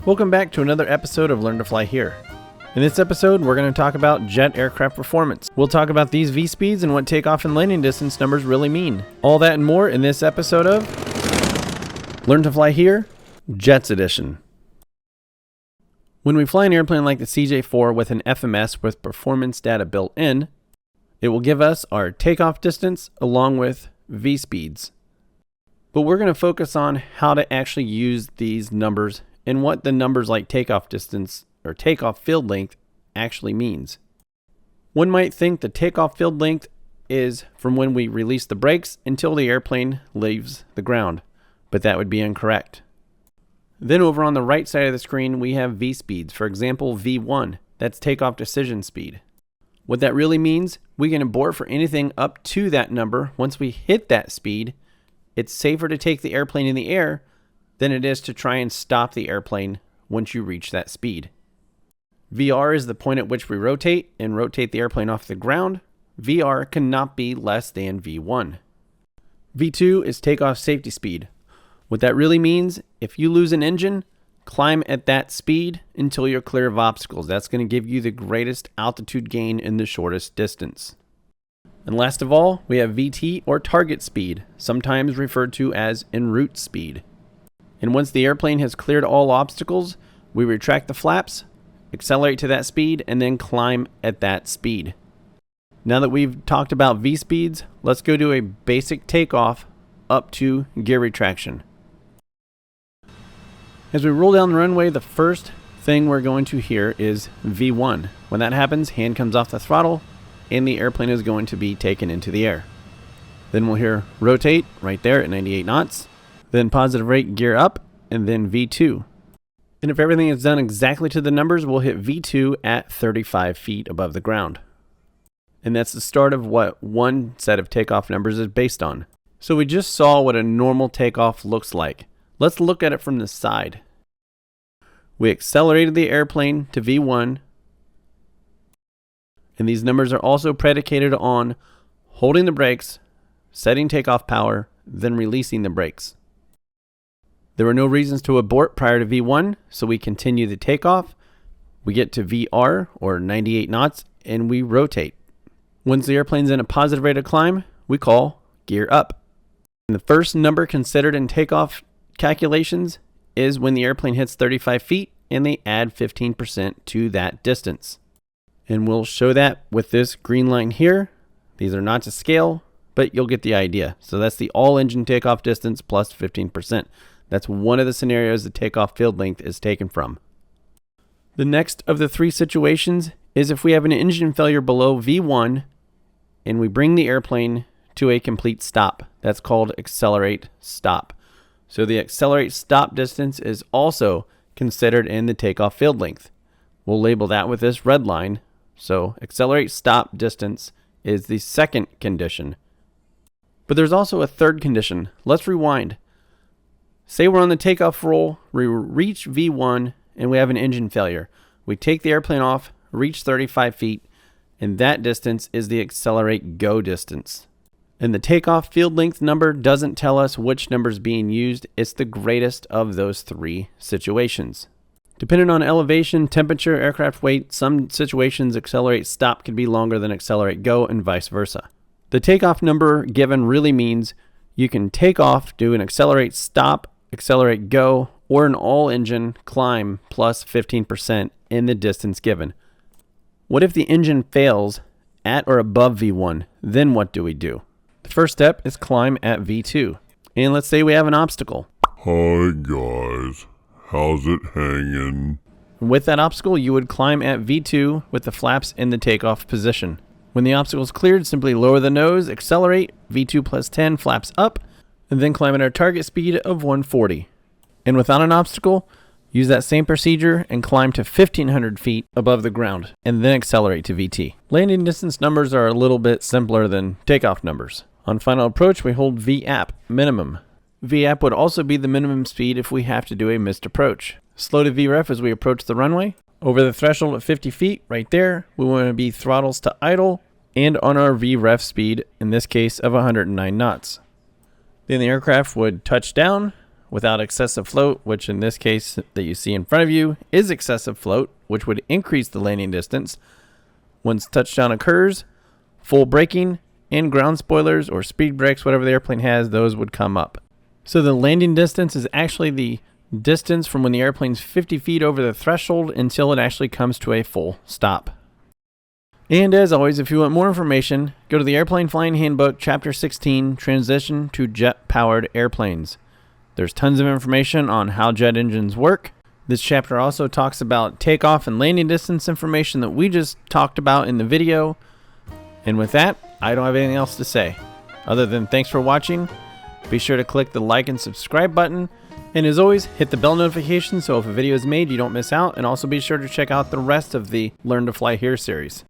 Welcome back to another episode of Learn to Fly Here. In this episode, we're going to talk about jet aircraft performance. We'll talk about these V-speeds and what takeoff and landing distance numbers really mean. All that and more in this episode of Learn to Fly Here, Jets Edition. When we fly an airplane like the CJ4 with an FMS with performance data built in, it will give us our takeoff distance along with V-speeds. But we're going to focus on how to actually use these numbers and what the numbers like takeoff distance or takeoff field length actually means. One might think the takeoff field length is from when we release the brakes until the airplane leaves the ground, but that would be incorrect. Then over on the right side of the screen, we have V-speeds. For example, V1, that's takeoff decision speed. What that really means, we can abort for anything up to that number. Once we hit that speed, it's safer to take the airplane in the air than it is to try and stop the airplane once you reach that speed. VR is the point at which we rotate the airplane off the ground. VR cannot be less than V1. V2 is takeoff safety speed. What that really means, if you lose an engine, climb at that speed until you're clear of obstacles. That's going to give you the greatest altitude gain in the shortest distance. And last of all, we have VT or target speed, sometimes referred to as en route speed. And once the airplane has cleared all obstacles, we retract the flaps, accelerate to that speed, and then climb at that speed. Now that we've talked about V-speeds, let's go to a basic takeoff up to gear retraction. As we roll down the runway, the first thing we're going to hear is V1. When that happens, hand comes off the throttle, and the airplane is going to be taken into the air. Then we'll hear rotate right there at 98 knots. Then positive rate gear up, and then V2. And if everything is done exactly to the numbers, we'll hit V2 at 35 feet above the ground. And that's the start of what one set of takeoff numbers is based on. So we just saw what a normal takeoff looks like. Let's look at it from the side. We accelerated the airplane to V1, and these numbers are also predicated on holding the brakes, setting takeoff power, then releasing the brakes. There were no reasons to abort prior to V1, so we continue the takeoff. We get to VR, or 98 knots, and we rotate. Once the airplane's in a positive rate of climb, we call gear up. And the first number considered in takeoff calculations is when the airplane hits 35 feet, and they add 15% to that distance. And we'll show that with this green line here. These are not to scale, but you'll get the idea. So that's the all-engine takeoff distance plus 15%. That's one of the scenarios the takeoff field length is taken from. The next of the three situations is if we have an engine failure below V1 and we bring the airplane to a complete stop. That's called accelerate stop. So the accelerate stop distance is also considered in the takeoff field length. We'll label that with this red line. So accelerate stop distance is the second condition. But there's also a third condition. Let's rewind. Say we're on the takeoff roll, we reach V1, and we have an engine failure. We take the airplane off, reach 35 feet, and that distance is the accelerate go distance. And the takeoff field length number doesn't tell us which number is being used. It's the greatest of those three situations. Depending on elevation, temperature, aircraft weight, some situations accelerate stop can be longer than accelerate go and vice versa. The takeoff number given really means you can take off, do an accelerate stop, accelerate go, or an all-engine climb plus 15% in the distance given. What if the engine fails at or above V1? Then what do we do? The first step is climb at V2. And let's say we have an obstacle. Hi guys, how's it hanging? With that obstacle, you would climb at V2 with the flaps in the takeoff position. When the obstacle is cleared, simply lower the nose, accelerate, V2 plus 10, flaps up, and then climb at our target speed of 140. And without an obstacle, use that same procedure and climb to 1,500 feet above the ground, and then accelerate to VT. Landing distance numbers are a little bit simpler than takeoff numbers. On final approach, we hold VAP, minimum. VAP would also be the minimum speed if we have to do a missed approach. Slow to VREF as we approach the runway. Over the threshold at 50 feet, right there, we want to be throttles to idle and on our VREF speed, in this case of 109 knots. Then the aircraft would touch down, without excessive float, which in this case that you see in front of you is excessive float, which would increase the landing distance. Once touchdown occurs, full braking and ground spoilers or speed brakes, whatever the airplane has, those would come up. So the landing distance is actually the distance from when the airplane's 50 feet over the threshold until it actually comes to a full stop. And as always, if you want more information, go to the Airplane Flying Handbook, Chapter 16, Transition to Jet-Powered Airplanes. There's tons of information on how jet engines work. This chapter also talks about takeoff and landing distance information that we just talked about in the video. And with that, I don't have anything else to say, other than thanks for watching. Be sure to click the like and subscribe button. And as always, hit the bell notification so if a video is made, you don't miss out. And also be sure to check out the rest of the Learn to Fly Here series.